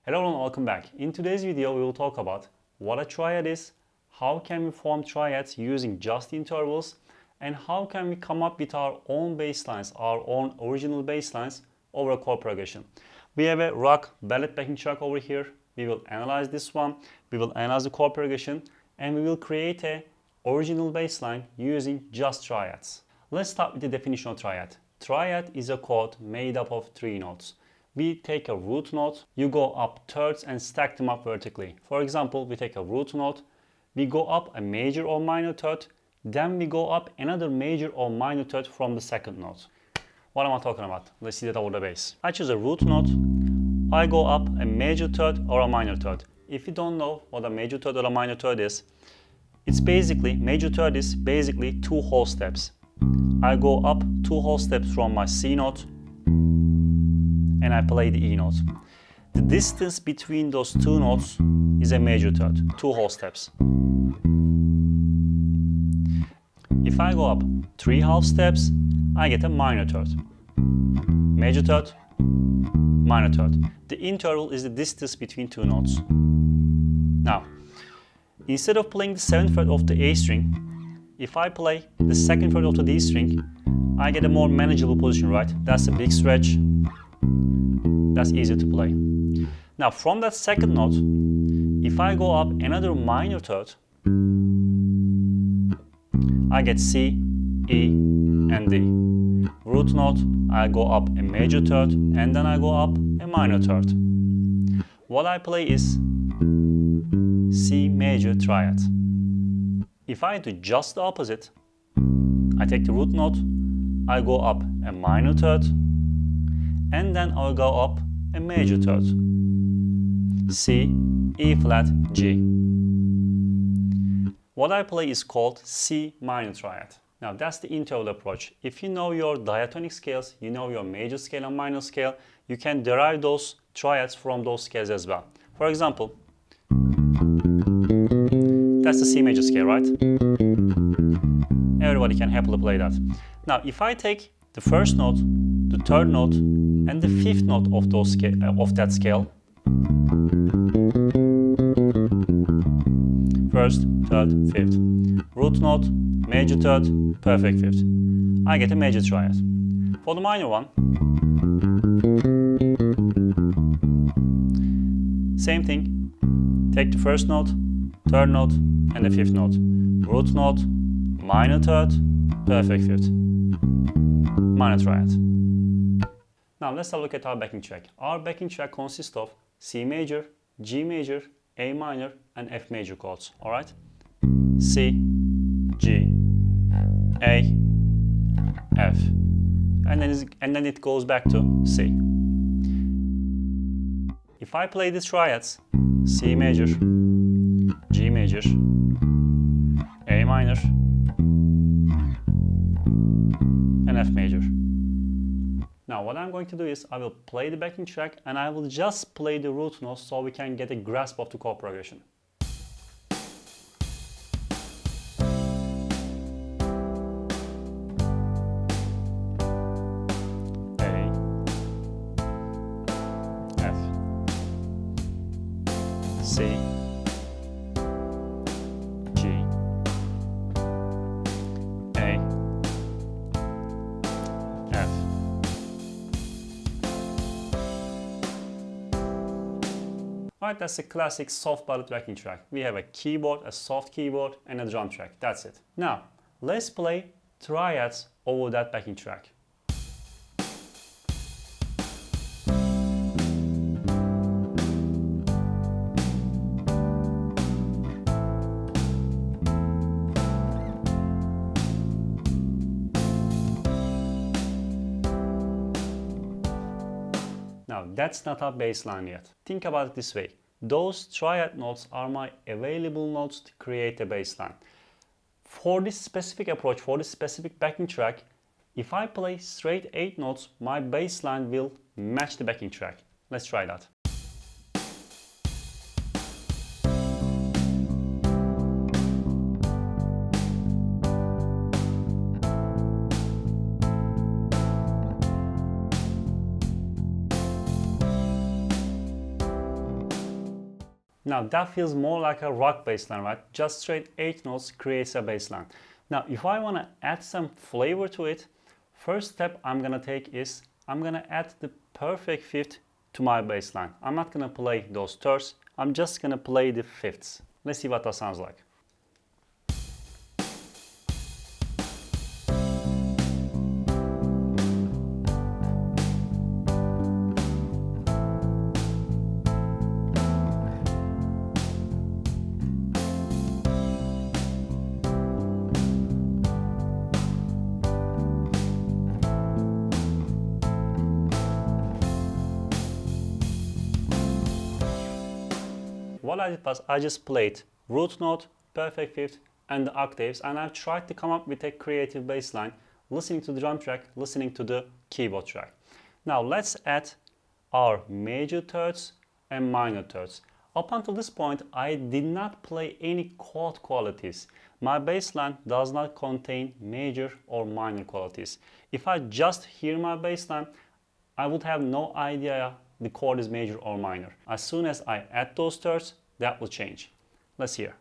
Hello and welcome back. In today's video we will talk about what a triad is, how can we form triads using just intervals, and how can we come up with our own bass lines, our own original bass lines over a chord progression. We have a rock ballad backing track over here. We will analyze this one, we will analyze the chord progression, and we will create a original bass line using just triads. Let's start with the definition of triad. Triad is a chord made up of 3 notes. We take a root note, you go up thirds and stack them up vertically. For example, we take a root note, we go up a major or minor third, then we go up another major or minor third from the second note. What am I talking about? Let's see that over the bass. I choose a root note, I go up a major third or a minor third. If you don't know what a major third or a minor third is, it's basically, major third is basically 2 whole steps. I go up 2 whole steps from my C note and I play the E note. The distance between those 2 notes is a major third, 2 whole steps. If I go up 3 half steps, I get a minor third. Major third, minor third. The interval is the distance between 2 notes. Now, instead of playing the 7th fret of the A string, if I play the 2nd fret of the D string, I get a more manageable position, right? That's a big stretch. That's easier to play. Now, from that 2nd note, if I go up another minor third, I get C, E, and D. Root note, I go up a major third, and then I go up a minor third. What I play is C major triad. If I do just the opposite, I take the root note, I go up a minor third, and then I'll go up a major third. C, E flat, G. What I play is called C minor triad. Now that's the interval approach. If you know your diatonic scales, you know your major scale and minor scale, you can derive those triads from those scales as well. For example, that's the C major scale, right? Everybody can happily play that. Now, if I take the 1st note, the 3rd note, and the 5th note of that scale, 1st, 3rd, 5th, root note, major 3rd, perfect 5th, I get a major triad. For the minor one, same thing. Take the 1st note, 3rd note, and the 5th note. Root note, minor 3rd, perfect 5th. Minor triad. Now let's have a look at our backing track. Our backing track consists of C major, G major, A minor, and F major chords. Alright? C, G, A, F. And then it goes back to C. If I play the triads, C major, G major, A minor, and F major. Now what I'm going to do is I will play the backing track and I will just play the root notes so we can get a grasp of the chord progression. A, F, C, G, A, F. Alright, that's a classic soft ballad backing track. We have a keyboard, a soft keyboard, and a drum track. That's it. Now, let's play triads over that backing track. Now, that's not our bass line yet. Think about it this way. Those triad notes are my available notes to create a bass line. For this specific approach, for this specific backing track, if I play straight 8 notes, my bass line will match the backing track. Let's try that. Now that feels more like a rock bass line, right? Just straight 8 notes creates a bass line. Now if I want to add some flavor to it, first step I'm going to take is I'm going to add the perfect fifth to my bass line. I'm not going to play those thirds, I'm just going to play the fifths. Let's see what that sounds like. What I did was I just played root note, perfect fifth, and the octaves, and I've tried to come up with a creative bass line, listening to the drum track, listening to the keyboard track. Now let's add our major thirds and minor thirds. Up until this point, I did not play any chord qualities. My bass line does not contain major or minor qualities. If I just hear my bass line, I would have no idea the chord is major or minor. As soon as I add those thirds, that will change. Let's hear.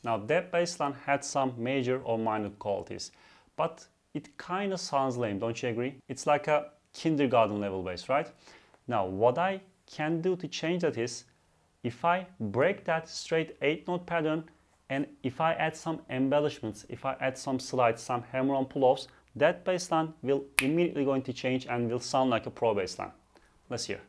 Now that bass line had some major or minor qualities, but it kind of sounds lame, don't you agree? It's like a kindergarten level bass, right? Now what I can do to change that is, if I break that straight 8 note pattern and if I add some embellishments, if I add some slides, some hammer-on pull-offs, that bass line will immediately going to change and will sound like a pro bass line. Let's hear.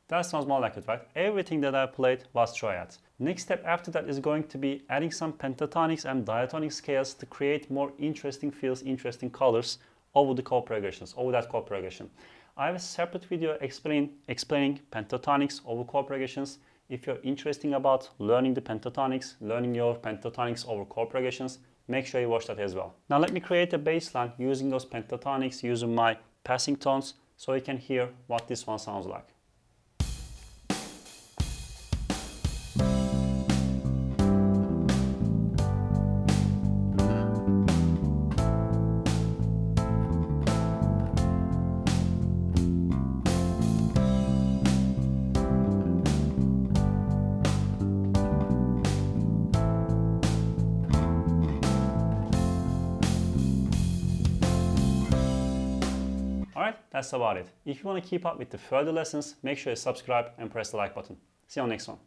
That sounds more like it, right? Everything that I played was triads. Next step after that is going to be adding some pentatonics and diatonic scales to create more interesting feels, interesting colors over the chord progressions, over that chord progression. I have a separate video explaining pentatonics over chord progressions. If you're interested about learning the pentatonics, learning your pentatonics over chord progressions, make sure you watch that as well. Now let me create a bass line using those pentatonics, using my passing tones, so you can hear what this one sounds like. Alright, that's about it. If you want to keep up with the further lessons, make sure you subscribe and press the like button. See you on the next one.